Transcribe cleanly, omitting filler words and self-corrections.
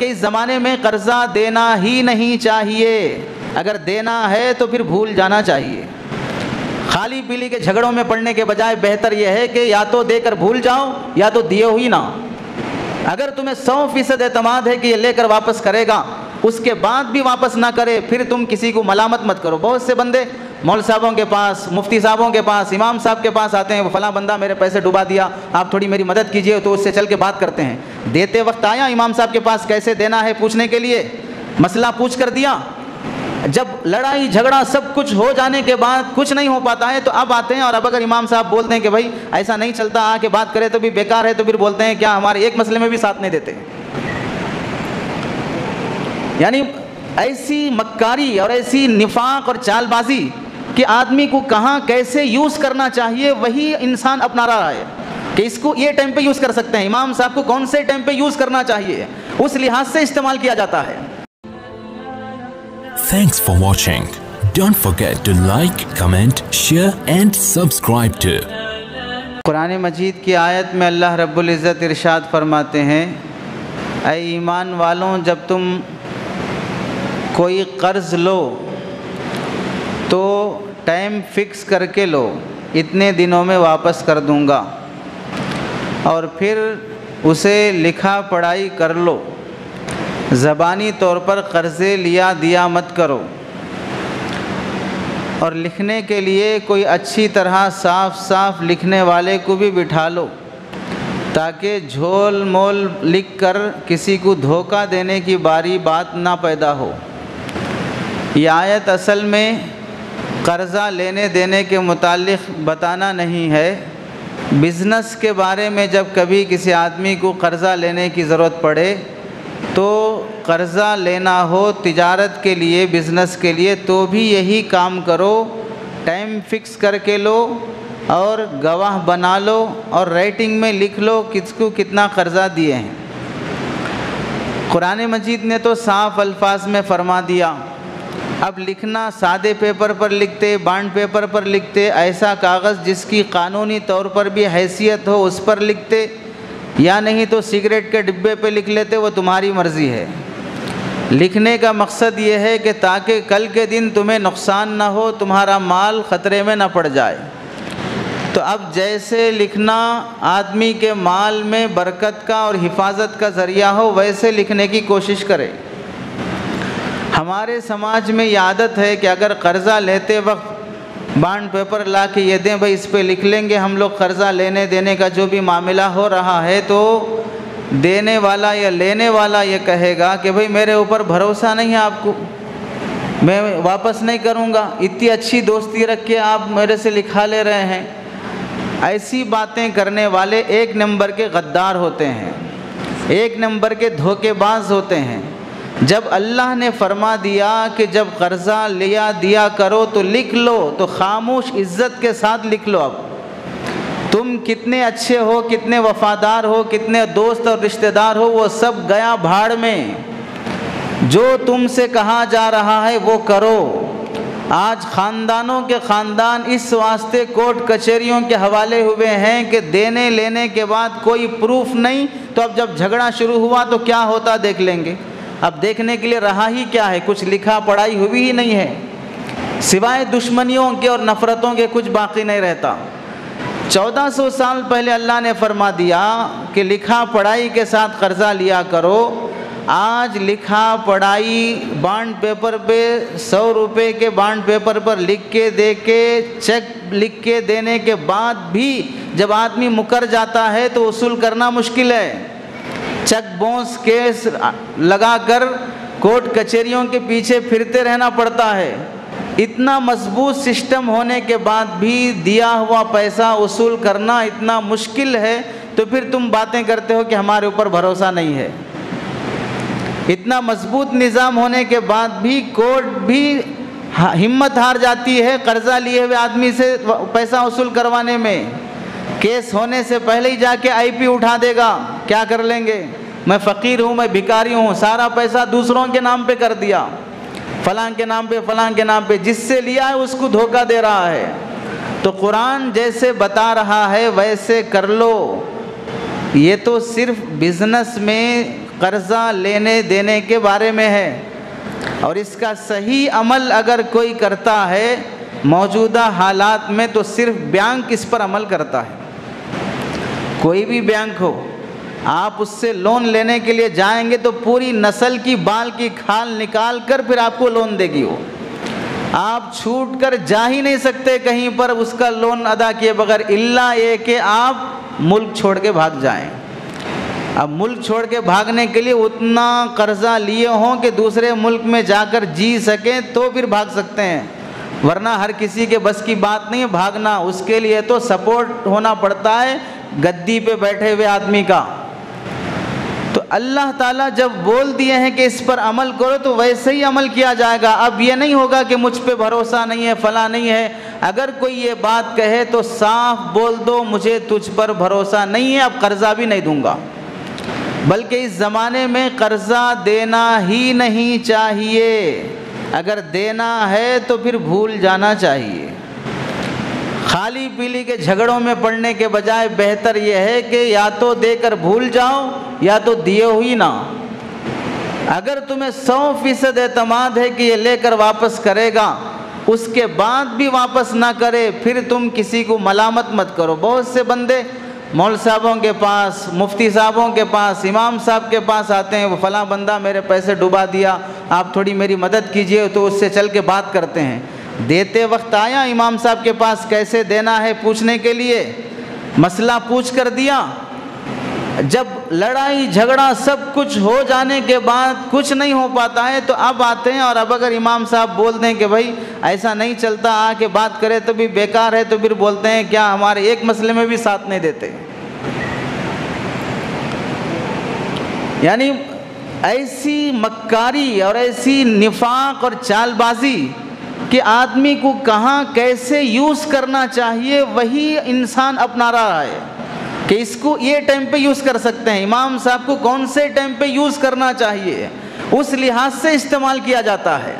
بلکہ اس زمانے میں قرضہ دینا ہی نہیں چاہیے، اگر دینا ہے تو پھر بھول جانا چاہیے۔ خالی پیلی کے جھگڑوں میں پڑنے کے بجائے بہتر یہ ہے کہ یا تو دے کر بھول جاؤ یا تو دیے ہی نہ۔ اگر تمہیں 100% اعتماد ہے کہ یہ لے کر واپس کرے گا، اس کے بعد بھی واپس نہ کرے، پھر تم کسی کو ملامت مت کرو۔ بہت سے بندے مول صاحبوں کے پاس، مفتی صاحبوں کے پاس، امام صاحب کے پاس آتے ہیں، وہ فلاں بندہ میرے پیسے ڈبا دیا، آپ تھوڑی میری مدد کیجئے، تو اس سے چل کے بات کرتے ہیں۔ دیتے وقت آیا امام صاحب کے پاس کیسے دینا ہے پوچھنے کے لیے، مسئلہ پوچھ کر دیا۔ جب لڑائی جھگڑا سب کچھ ہو جانے کے بعد کچھ نہیں ہو پاتا ہے تو اب آتے ہیں، اور اب اگر امام صاحب بولتے ہیں کہ بھائی ایسا نہیں چلتا، آ کے بات کرے تو بھی بیکار ہے، تو پھر بولتے ہیں کیا ہمارے ایک مسئلے میں بھی ساتھ نہیں دیتے۔ یعنی ایسی مکاری اور ایسی نفاق اور چال بازی کہ آدمی کو کہاں کیسے یوز کرنا چاہیے وہی انسان اپنا رہا ہے، کہ اس کو یہ ٹائم پہ یوز کر سکتے ہیں، امام صاحب کو کون سے ٹائم پہ یوز کرنا چاہیے اس لحاظ سے استعمال کیا جاتا ہے۔ Thanks for watching. Don't forget to like, comment, share and subscribe to. قرآن مجید کی آیت میں اللہ رب العزت ارشاد فرماتے ہیں، اے ایمان والوں، جب تم کوئی قرض لو تو ٹائم فکس کر کے لو، اتنے دنوں میں واپس کر دوں گا، اور پھر اسے لکھا پڑھائی کر لو۔ زبانی طور پر قرضے لیا دیا مت کرو، اور لکھنے کے لیے کوئی اچھی طرح صاف صاف لکھنے والے کو بھی بٹھا لو، تاکہ جھول مول لکھ کر کسی کو دھوکہ دینے کی باری بات نہ پیدا ہو۔ یہ آیت اصل میں قرضہ لینے دینے کے متعلق بتانا نہیں ہے، بزنس کے بارے میں جب کبھی کسی آدمی کو قرضہ لینے کی ضرورت پڑے تو قرضہ لینا ہو تجارت کے لیے، بزنس کے لیے، تو بھی یہی کام کرو، ٹائم فکس کر کے لو اور گواہ بنا لو اور رائٹنگ میں لکھ لو کس کو کتنا قرضہ دیے ہیں۔ قرآن مجید نے تو صاف الفاظ میں فرما دیا، اب لکھنا سادے پیپر پر لکھتے، بانڈ پیپر پر لکھتے، ایسا کاغذ جس کی قانونی طور پر بھی حیثیت ہو اس پر لکھتے، یا نہیں تو سگریٹ کے ڈبے پہ لکھ لیتے، وہ تمہاری مرضی ہے۔ لکھنے کا مقصد یہ ہے کہ تاکہ کل کے دن تمہیں نقصان نہ ہو، تمہارا مال خطرے میں نہ پڑ جائے۔ تو اب جیسے لکھنا آدمی کے مال میں برکت کا اور حفاظت کا ذریعہ ہو، ویسے لکھنے کی کوشش کرے۔ ہمارے سماج میں یہ عادت ہے کہ اگر قرضہ لیتے وقت بانڈ پیپر لا کے یہ دیں، بھائی اس پہ لکھ لیں گے ہم لوگ قرضہ لینے دینے کا جو بھی معاملہ ہو رہا ہے، تو دینے والا یا لینے والا یہ کہے گا کہ بھائی میرے اوپر بھروسہ نہیں ہے آپ کو، میں واپس نہیں کروں گا، اتنی اچھی دوستی رکھ کے آپ میرے سے لکھا لے رہے ہیں۔ ایسی باتیں کرنے والے ایک نمبر کے غدار ہوتے ہیں، ایک نمبر کے دھوکے باز ہوتے ہیں۔ جب اللہ نے فرما دیا کہ جب قرضہ لیا دیا کرو تو لکھ لو، تو خاموش عزت کے ساتھ لکھ لو۔ اب تم کتنے اچھے ہو، کتنے وفادار ہو، کتنے دوست اور رشتہ دار ہو، وہ سب گیا بھاڑ میں۔ جو تم سے کہا جا رہا ہے وہ کرو۔ آج خاندانوں کے خاندان اس واسطے کورٹ کچہریوں کے حوالے ہوئے ہیں کہ دینے لینے کے بعد کوئی پروف نہیں، تو اب جب جھگڑا شروع ہوا تو کیا ہوتا دیکھ لیں گے۔ اب دیکھنے کے لیے رہا ہی کیا ہے، کچھ لکھا پڑھائی ہوئی ہی نہیں ہے، سوائے دشمنیوں کے اور نفرتوں کے کچھ باقی نہیں رہتا۔ 1400 سال پہلے اللہ نے فرما دیا کہ لکھا پڑھائی کے ساتھ قرضہ لیا کرو۔ آج لکھا پڑھائی بانڈ پیپر پہ 100 روپے کے بانڈ پیپر پر لکھ کے دے کے، چیک لکھ کے دینے کے بعد بھی جب آدمی مکر جاتا ہے تو وصول کرنا مشکل ہے۔ چیک باؤنس کیس لگا کر کورٹ کچہریوں کے پیچھے پھرتے رہنا پڑتا ہے۔ اتنا مضبوط سسٹم ہونے کے بعد بھی دیا ہوا پیسہ وصول کرنا اتنا مشکل ہے، تو پھر تم باتیں کرتے ہو کہ ہمارے اوپر بھروسہ نہیں ہے۔ اتنا مضبوط نظام ہونے کے بعد بھی کورٹ بھی ہمت ہار جاتی ہے قرضہ لیے ہوئے آدمی سے پیسہ وصول کروانے میں۔ کیس ہونے سے پہلے ہی جا کے آئی پی اٹھا دے گا، کیا کر لیں گے، میں فقیر ہوں، میں بھکاری ہوں، سارا پیسہ دوسروں کے نام پہ کر دیا، فلاں کے نام پہ فلاں کے نام پہ، جس سے لیا ہے اس کو دھوکہ دے رہا ہے۔ تو قرآن جیسے بتا رہا ہے ویسے کر لو۔ یہ تو صرف بزنس میں قرضہ لینے دینے کے بارے میں ہے، اور اس کا صحیح عمل اگر کوئی کرتا ہے موجودہ حالات میں تو صرف بینک اس پر عمل کرتا ہے۔ کوئی بھی بینک ہو، آپ اس سے لون لینے کے لیے جائیں گے تو پوری نسل کی بال کی کھال نکال کر پھر آپ کو لون دے گی وہ۔ آپ چھوٹ کر جا ہی نہیں سکتے کہیں پر اس کا لون ادا کیے بغیر، الا یہ کہ آپ ملک چھوڑ کے بھاگ جائیں۔ اب ملک چھوڑ کے بھاگنے کے لیے اتنا قرضہ لیے ہوں کہ دوسرے ملک میں جا کر جی سکیں تو پھر بھاگ سکتے ہیں، ورنہ ہر کسی کے بس کی بات نہیں ہے بھاگنا۔ اس کے لیے تو سپورٹ ہونا پڑتا ہے گدی پہ بیٹھے ہوئے آدمی کا۔ تو اللہ تعالیٰ جب بول دیے ہیں کہ اس پر عمل کرو تو ویسے ہی عمل کیا جائے گا۔ اب یہ نہیں ہوگا کہ مجھ پہ بھروسہ نہیں ہے، فلاں نہیں ہے۔ اگر کوئی یہ بات کہے تو صاف بول دو مجھے تجھ پر بھروسہ نہیں ہے، اب قرضہ بھی نہیں دوں گا۔ بلکہ اس زمانے میں قرضہ دینا ہی نہیں چاہیے، اگر دینا ہے تو پھر بھول جانا چاہیے۔ خالی پیلی کے جھگڑوں میں پڑنے کے بجائے بہتر یہ ہے کہ یا تو دے کر بھول جاؤ یا تو دیے ہوئی نہ۔ اگر تمہیں 100% اعتماد ہے کہ یہ لے کر واپس کرے گا، اس کے بعد بھی واپس نہ کرے، پھر تم کسی کو ملامت مت کرو۔ بہت سے بندے مول صاحبوں کے پاس، مفتی صاحبوں کے پاس، امام صاحب کے پاس آتے ہیں، وہ فلاں بندہ میرے پیسے ڈبا دیا، آپ تھوڑی میری مدد کیجئے، تو اس سے چل کے بات کرتے ہیں۔ دیتے وقت آیا امام صاحب کے پاس کیسے دینا ہے پوچھنے کے لیے، مسئلہ پوچھ کر دیا۔ جب لڑائی جھگڑا سب کچھ ہو جانے کے بعد کچھ نہیں ہو پاتا ہے تو اب آتے ہیں، اور اب اگر امام صاحب بول دیں کہ بھائی ایسا نہیں چلتا، آ کے بات کرے تو بھی بیکار ہے، تو پھر بولتے ہیں کیا ہمارے ایک مسئلے میں بھی ساتھ نہیں دیتے۔ یعنی ایسی مکاری اور ایسی نفاق اور چال بازی کہ آدمی کو کہاں کیسے یوز کرنا چاہیے وہی انسان اپنا رہا ہے، کہ اس کو یہ ٹائم پہ یوز کر سکتے ہیں، امام صاحب کو کون سے ٹائم پہ یوز کرنا چاہیے اس لحاظ سے استعمال کیا جاتا ہے۔